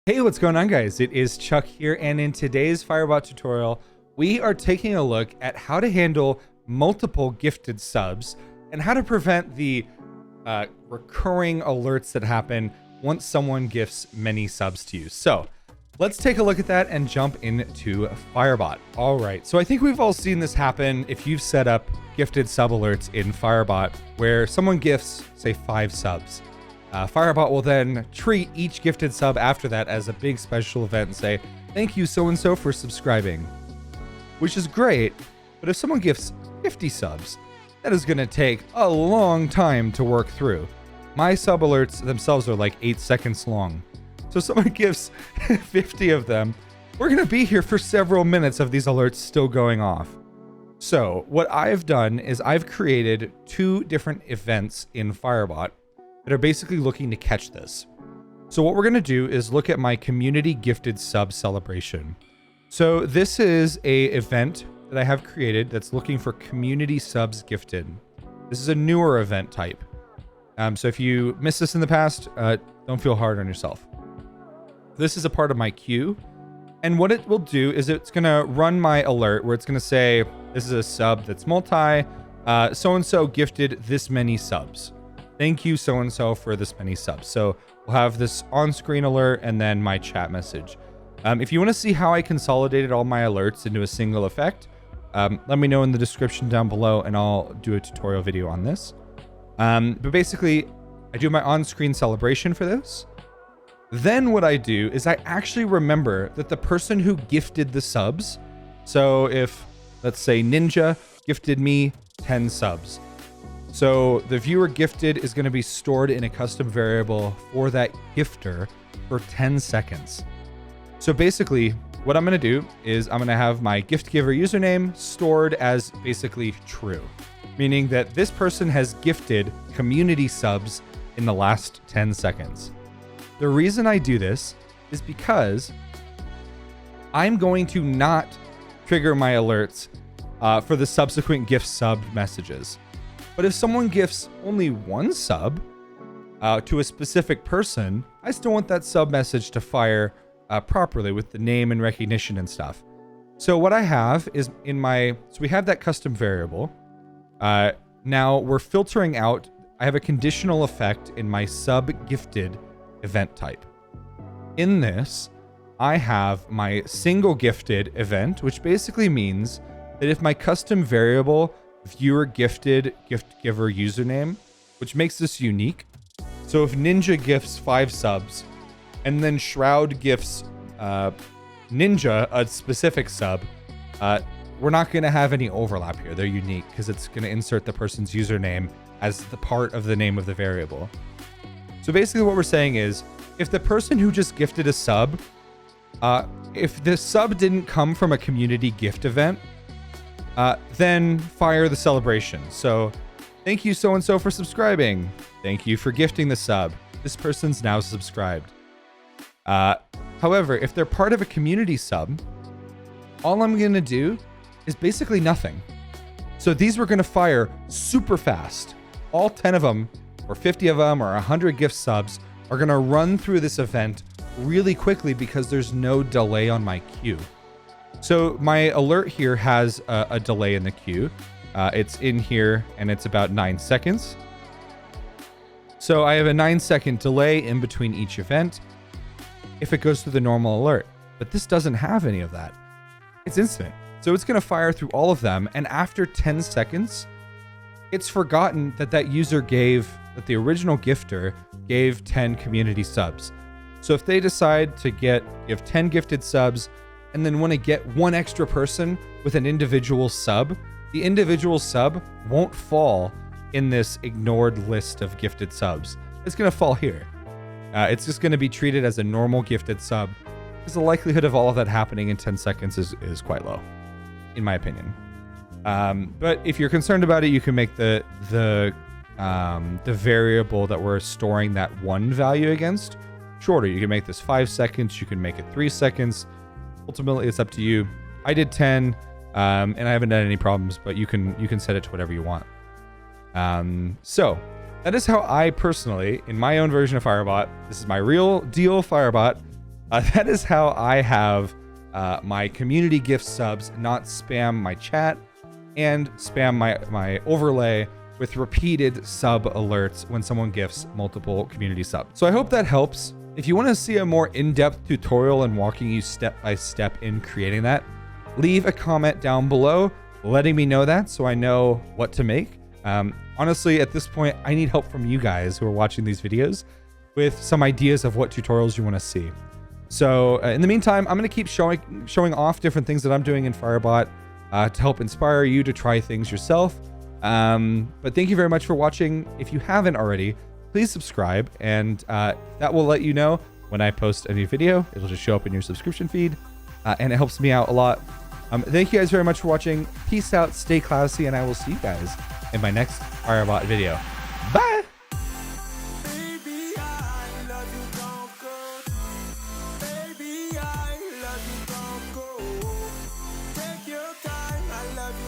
Hey, what's going on, guys? It is Chuck here, and in today's Firebot tutorial, we are taking a look at how to handle multiple gifted subs and how to prevent the recurring alerts that happen once someone gifts many subs to you. So let's take a look at that and jump into Firebot. All right, so I think we've all seen this happen if you've set up gifted sub alerts in Firebot where someone gifts, say, 5 subs. Firebot will then treat each gifted sub after that as a big special event and say, thank you so-and-so for subscribing, which is great. But if someone gifts 50 subs, that is going to take a long time to work through. My sub alerts themselves are like 8 seconds long. So if someone gives 50 of them, we're going to be here for several minutes of these alerts still going off. So what I've done is I've created 2 different events in Firebot that are basically looking to catch this. So what we're going to do is look at my community gifted sub celebration. So this is a event that I have created that's looking for community subs gifted. This is a newer event type. So if you missed this in the past, don't feel hard on yourself. This is a part of my queue. And what it will do is it's going to run my alert where it's going to say, this is a sub that's multi, so-and-so gifted this many subs. Thank you, so-and-so, for this many subs. So we'll have this on-screen alert and then my chat message. If you want to see how I consolidated all my alerts into a single effect, let me know in the description down below and I'll do a tutorial video on this. But basically, I do my on-screen celebration for this. Then what I do is I actually remember that the person who gifted the subs, so if, let's say, Ninja gifted me 10 subs, so the viewer gifted is going to be stored in a custom variable for that gifter for 10 seconds. So basically, what I'm going to do is I'm going to have my gift giver username stored as basically true, meaning that this person has gifted community subs in the last 10 seconds. The reason I do this is because I'm going to not trigger my alerts for the subsequent gift sub messages. But if someone gifts only 1 sub to a specific person, I still want that sub message to fire properly with the name and recognition and stuff. So what I have is so we have that custom variable. Now we're filtering out, I have a conditional effect in my sub gifted event type. In this, I have my single gifted event, which basically means that if my custom variable viewer gifted gift giver username, which makes this unique. So if Ninja gifts 5 subs and then Shroud gifts Ninja a specific sub, we're not going to have any overlap here. They're unique because it's going to insert the person's username as the part of the name of the variable. So basically what we're saying is if the person who just gifted a sub, if the sub didn't come from a community gift event, then fire the celebration. So thank you so-and-so for subscribing. Thank you for gifting the sub. This person's now subscribed. However, if they're part of a community sub, all I'm going to do is basically nothing. So these were going to fire super fast. All 10 of them or 50 of them or 100 gift subs are going to run through this event really quickly because there's no delay on my queue. So my alert here has a delay in the queue. It's in here and it's about 9 seconds. So I have a 9-second delay in between each event if it goes through the normal alert. But this doesn't have any of that. It's instant. So it's going to fire through all of them. And after 10 seconds, it's forgotten that that the original gifter gave 10 community subs. So if they decide to give 10 gifted subs, and then want to get 1 extra person with an individual sub, the individual sub won't fall in this ignored list of gifted subs. It's going to fall here. It's just going to be treated as a normal gifted sub because the likelihood of all of that happening in 10 seconds is quite low, in my opinion. But if you're concerned about it, you can make the variable that we're storing that 1 value against shorter. You can make this 5 seconds. You can make it 3 seconds. Ultimately, it's up to you. I did 10, and I haven't had any problems, but you can set it to whatever you want. So that is how I personally, in my own version of Firebot, this is my real deal Firebot, That is how I have my community gift subs not spam my chat and spam my overlay with repeated sub alerts when someone gifts multiple community subs. So I hope that helps. If you want to see a more in-depth tutorial and walking you step by step in creating that, leave a comment down below letting me know that so I know what to make. Honestly, at this point, I need help from you guys who are watching these videos with some ideas of what tutorials you want to see. So in the meantime, I'm going to keep showing off different things that I'm doing in Firebot to help inspire you to try things yourself. But thank you very much for watching. If you haven't already, please subscribe, and that will let you know when I post a new video. It'll just show up in your subscription feed, and it helps me out a lot. Thank you guys very much for watching. Peace out, stay classy, and I will see you guys in my next Firebot video. Bye! Baby, I love you, don't go. Take your time, I love you.